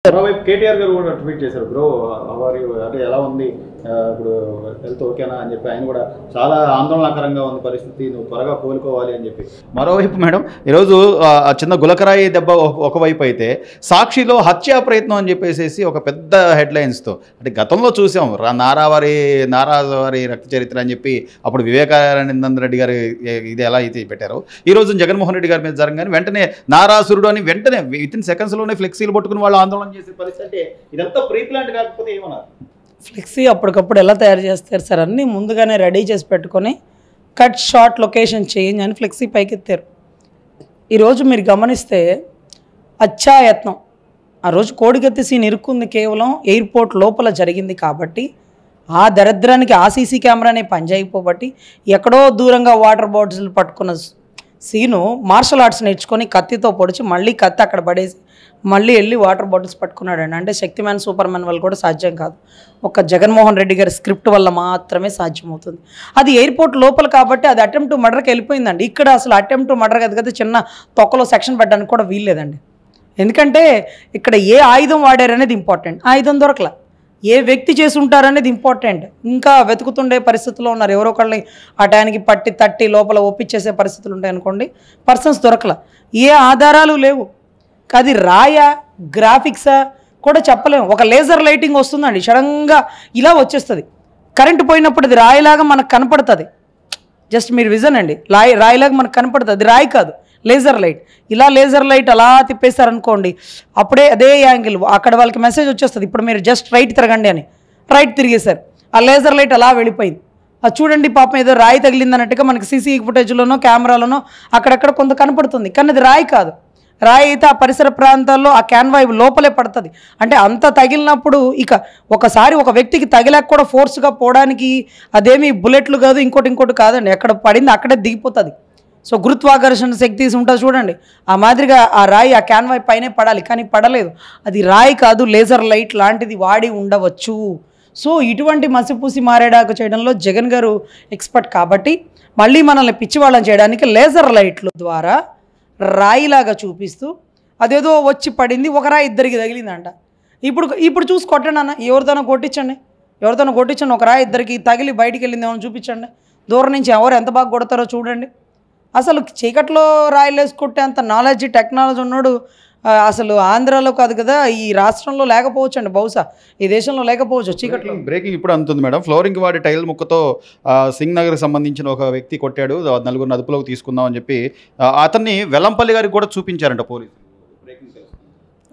మరోవైపు కేటీఆర్ గారు కూడా ట్వీట్ చేశారు. బ్రో అవర్ అంటే ఎలా ఉంది, ఇప్పుడు హెల్త్ ఓకేనా అని చెప్పి ఆయన కూడా చాలా ఆందోళనకరంగా ఉంది పరిస్థితి, నువ్వు త్వరగా కోలుకోవాలి అని చెప్పి. మరోవైపు మేడం ఈరోజు చిన్న గులకరాయి దెబ్బ ఒకవైపు అయితే సాక్షిలో హత్యా ప్రయత్నం అని చెప్పేసి ఒక పెద్ద హెడ్లైన్స్తో, అంటే గతంలో చూసాం నారావారి రక్త చరిత్ర అని చెప్పి అప్పుడు వివేకానంద రెడ్డి గారు ఇది ఎలా అయితే పెట్టారో, ఈరోజు జగన్మోహన్ రెడ్డి గారి మీద జరగగానే వెంటనే నారాసురుడు అని వెంటనే వితిన్ సెకండ్స్లోనే ఫ్లెక్సీలు పట్టుకుని వాళ్ళు ఆందోళన చేసే పరిస్థితి. అంటే ఇదంతా ప్రీ ప్లాంట్ కాకపోతే ఏమన్నారు? ఫ్లెక్సీ అప్పటికప్పుడు ఎలా తయారు చేస్తారు సార్, అన్నీ ముందుగానే రెడీ చేసి పెట్టుకొని కట్ షార్ట్ లొకేషన్ చేంజ్ అని ఫ్లెక్సీ పైకి ఎత్తారు. ఈరోజు మీరు గమనిస్తే అత్యాయత్నం, ఆ రోజు కోడిగత్తి సీన్ ఇరుక్కుంది కేవలం ఎయిర్పోర్ట్ లోపల జరిగింది కాబట్టి, ఆ దరిద్రానికి ఆ సీసీ కెమెరానే పనిచేయకపోబట్టి ఎక్కడో దూరంగా వాటర్ బాటిల్స్ పట్టుకున్న సీను మార్షల్ ఆర్ట్స్ నేర్చుకొని కత్తితో పొడిచి మళ్ళీ కత్తి అక్కడ పడేసి మళ్ళీ వెళ్ళి వాటర్ బాటిల్స్ పట్టుకున్నాడండి. అంటే శక్తిమాన్ సూపర్ మ్యాన్ వల్ల కూడా సాధ్యం కాదు, ఒక జగన్మోహన్ రెడ్డి గారి స్క్రిప్ట్ వల్ల మాత్రమే సాధ్యమవుతుంది. అది ఎయిర్పోర్ట్ లోపల కాబట్టి అది అటెంప్ట్ టు మర్డర్కి వెళ్ళిపోయిందండి. ఇక్కడ అసలు అటెంప్ట్ టు మర్డర్ కదా, చిన్న తొక్కలో సెక్షన్ పెట్టడానికి కూడా వీల్లేదండి. ఎందుకంటే ఇక్కడ ఏ ఆయుధం వాడారనేది ఇంపార్టెంట్, ఆయుధం దొరకల, ఏ వ్యక్తి చేసి ఉంటారనేది ఇంపార్టెంట్. ఇంకా వెతుకుతుండే పరిస్థితుల్లో ఉన్నారు, ఎవరో ఒకళ్ళని ఆ టైంకి పట్టి తట్టి లోపల ఒప్పించేసే పరిస్థితులు ఉంటాయి అనుకోండి, పర్సన్స్ దొరకల, ఏ ఆధారాలు లేవు. అది రాయా గ్రాఫిక్సా కూడా చెప్పలేము. ఒక లేజర్ లైటింగ్ వస్తుందండి, సడన్గా ఇలా వచ్చేస్తుంది, కరెంటు పోయినప్పుడు అది రాయిలాగా మనకు కనపడుతుంది. జస్ట్ మీరు విజన్ అండి, రాయిలాగా మనకు కనపడుతుంది, అది రాయి కాదు, లేజర్ లైట్. ఇలా లేజర్ లైట్ అలా తిప్పేశారనుకోండి, అప్పుడే అదే యాంగిల్ అక్కడ వాళ్ళకి మెసేజ్ వచ్చేస్తుంది, ఇప్పుడు మీరు జస్ట్ రైట్ తిరగండి అని. రైట్ తిరిగేశారు, ఆ లేజర్ లైట్ అలా వెళ్ళిపోయింది. అది చూడండి పాపం ఏదో రాయి తగిలింది అన్నట్టుగా మనకి సీసీ ఫుటేజ్లోనో కెమెరాలోనో అక్కడక్కడ కొంత కనపడుతుంది, కానీ అది రాయి కాదు. రాయి అయితే ఆ పరిసర ప్రాంతాల్లో ఆ క్యాన్వా లోపలే పడుతుంది. అంటే అంత తగిలినప్పుడు ఇక ఒకసారి ఒక వ్యక్తికి తగిలాక కూడా ఫోర్స్గా పోవడానికి అదేమి బుల్లెట్లు కాదు, ఇంకోటి కాదండి, ఎక్కడ పడింది అక్కడే దిగిపోతుంది. సో గురుత్వాకర్షణ శక్తి ఉంటుంది చూడండి, ఆ మాదిరిగా ఆ రాయి ఆ క్యాన్వా పైనే పడాలి, కానీ పడలేదు. అది రాయి కాదు, లేజర్ లైట్ లాంటిది వాడి ఉండవచ్చు. సో ఇటువంటి మసిపూసి మారేడాకు చేయడంలో జగన్ గారు ఎక్స్పర్ట్ కాబట్టి మళ్ళీ మనల్ని పిచ్చివాళ్ళని చేయడానికి లేజర్ లైట్ల ద్వారా రాయిలాగా చూపిస్తూ అదేదో వచ్చి పడింది, ఒక రాయి ఇద్దరికి తగిలిందంట. ఇప్పుడు చూసి కొట్టండి అన్న, ఎవరితోనో కొట్టించండి, ఒక రాయి ఇద్దరికి తగిలి బయటికి వెళ్ళింది ఏమైనా చూపించండి, దూరం నుంచి ఎవరు ఎంత బాగా కొడతారో చూడండి. అసలు చీకట్లో రాయిలు వేసి కొట్టే అంత నాలెడ్జ్ టెక్నాలజీ ఉన్నాడు అసలు ఆంధ్రాలో కాదు కదా, ఈ రాష్ట్రంలో లేకపోవచ్చు అండి, బహుశా ఈ దేశంలో లేకపోవచ్చు. చీకట్లో బ్రేకింగ్ ఇప్పుడు అంతుంది మేడం, ఫ్లోరింగ్ వాడి టైల్ ముక్కతో సింగ్ నగర్కి సంబంధించిన ఒక వ్యక్తి కొట్టాడు, నలుగురిని అదుపులోకి తీసుకుందాం అని చెప్పి అతన్ని వెల్లంపల్లి గారికి కూడా చూపించారంట పోలీసు.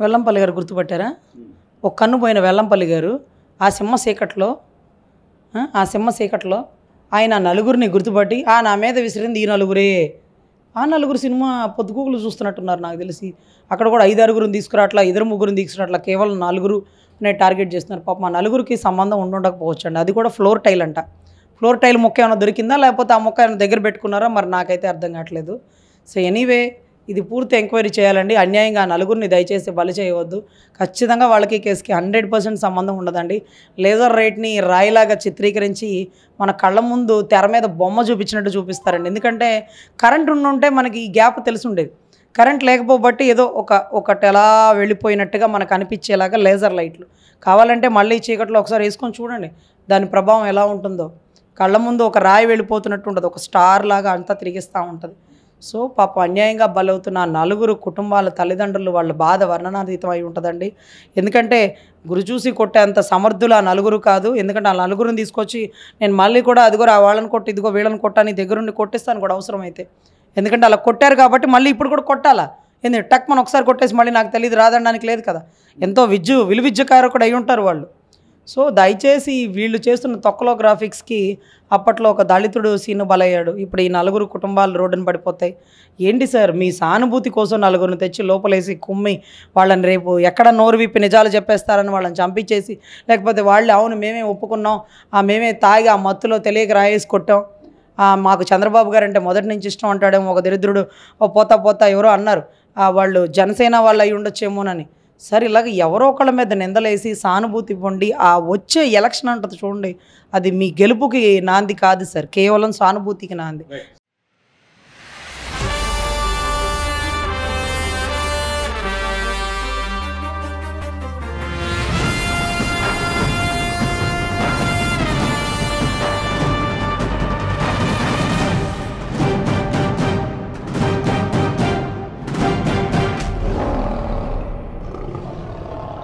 వెల్లంపల్లి గారు గుర్తుపట్టారా? ఒక కన్ను పోయిన వెల్లంపల్లి గారు ఆ సింహ చీకట్లో ఆయన నలుగురిని గుర్తుపట్టి నా మీద విసిరింది ఈ నలుగురే. ఆ నలుగురు సినిమా పొద్దుగూకులు చూస్తున్నట్టున్నారు నాకు తెలిసి. అక్కడ కూడా 5-6 తీసుకురాట్లా, 2-3 తీసుకురాట్లా, కేవలం 4 టార్గెట్ చేస్తున్నారు. పాపం ఆ నలుగురికి సంబంధం ఉండకపోవచ్చు అండి. అది కూడా ఫ్లోర్ టైల్ అంట. ఫ్లోర్ టైల్ మొక్క ఏమైనా దొరికిందా, లేకపోతే ఆ మొక్క ఏమైనా దగ్గర పెట్టుకున్నారా, మరి నాకైతే అర్థం కావట్లేదు. సో ఎనీవే ఇది పూర్తి ఎంక్వైరీ చేయాలండి. అన్యాయంగా ఆ నలుగురిని దయచేసి బలి చేయవద్దు. ఖచ్చితంగా వాళ్ళకి కేసుకి 100% సంబంధం ఉండదండి. లేజర్ రైట్ని రాయిలాగా చిత్రీకరించి మన కళ్ళ ముందు తెర మీద బొమ్మ చూపించినట్టు చూపిస్తారండి. ఎందుకంటే కరెంట్ ఉండుంటే మనకి ఈ గ్యాప్ తెలిసి ఉండేది, కరెంట్ లేకపోబట్టి ఏదో ఒకటి ఎలా వెళ్ళిపోయినట్టుగా మనకు అనిపించేలాగా లేజర్ లైట్లు కావాలంటే మళ్ళీ చీకట్లో ఒకసారి వేసుకొని చూడండి, దాని ప్రభావం ఎలా ఉంటుందో. కళ్ళ ముందు ఒక రాయి వెళ్ళిపోతున్నట్టు ఉంటుంది, ఒక స్టార్ లాగా అంతా తిరిగిస్తూ ఉంటుంది. సో పాప అన్యాయంగా బలవుతున్న 4 కుటుంబాల తల్లిదండ్రులు వాళ్ళ బాధ వర్ణనాతీతం అయి ఉంటుందండి. ఎందుకంటే గురి చూసి కొట్టేంత సమర్థులు ఆ 4 కాదు. ఎందుకంటే ఆ 4 తీసుకొచ్చి నేను మళ్ళీ కూడా అదిగో వాళ్ళని కొట్టి ఇదిగో వీళ్ళని కొట్టాని దగ్గరుండి కొట్టిస్తాను కూడా అవసరమైతే. ఎందుకంటే అలా కొట్టారు కాబట్టి మళ్ళీ ఇప్పుడు కూడా కొట్టాలా, ఎందుకంటే టక్ మనం ఒకసారి కొట్టేసి మళ్ళీ నాకు తెలియదు రాదనడానికి లేదు కదా. ఎంతో విలువిద్యకారకుడు అయి ఉంటారు వాళ్ళు. సో దయచేసి వీళ్ళు చేస్తున్న తొక్కలో గ్రాఫిక్స్కి అప్పట్లో ఒక దళితుడు సీను బలయ్యాడు, ఇప్పుడు ఈ 4 కుటుంబాలు రోడ్డున పడిపోతాయి. ఏంటి సార్ మీ సానుభూతి కోసం 4 తెచ్చి లోపలేసి కుమ్మి వాళ్ళని రేపు ఎక్కడ నోరు విప్పి నిజాలు చెప్పేస్తారని వాళ్ళని చంపించేసి, లేకపోతే వాళ్ళు అవును మేమే ఒప్పుకున్నాం, మేమే తాగి ఆ మత్తులో తెలియక రాయేసి కొట్టాం, మాకు చంద్రబాబు గారు అంటే మొదటి నుంచి ఇష్టం అంటాడేమో ఒక దరిద్రుడు, పోతా ఎవరో అన్నారు వాళ్ళు జనసేన వాళ్ళు అయి ఉండొచ్చేమోనని. సరే ఇలాగ ఎవరో ఒకళ్ళ మీద నిందలేసి సానుభూతి పొంది ఆ వచ్చే ఎలక్షన్ అంటుంది చూడండి, అది మీ గెలుపుకి నాంది కాదు సార్, కేవలం సానుభూతికి నాంది.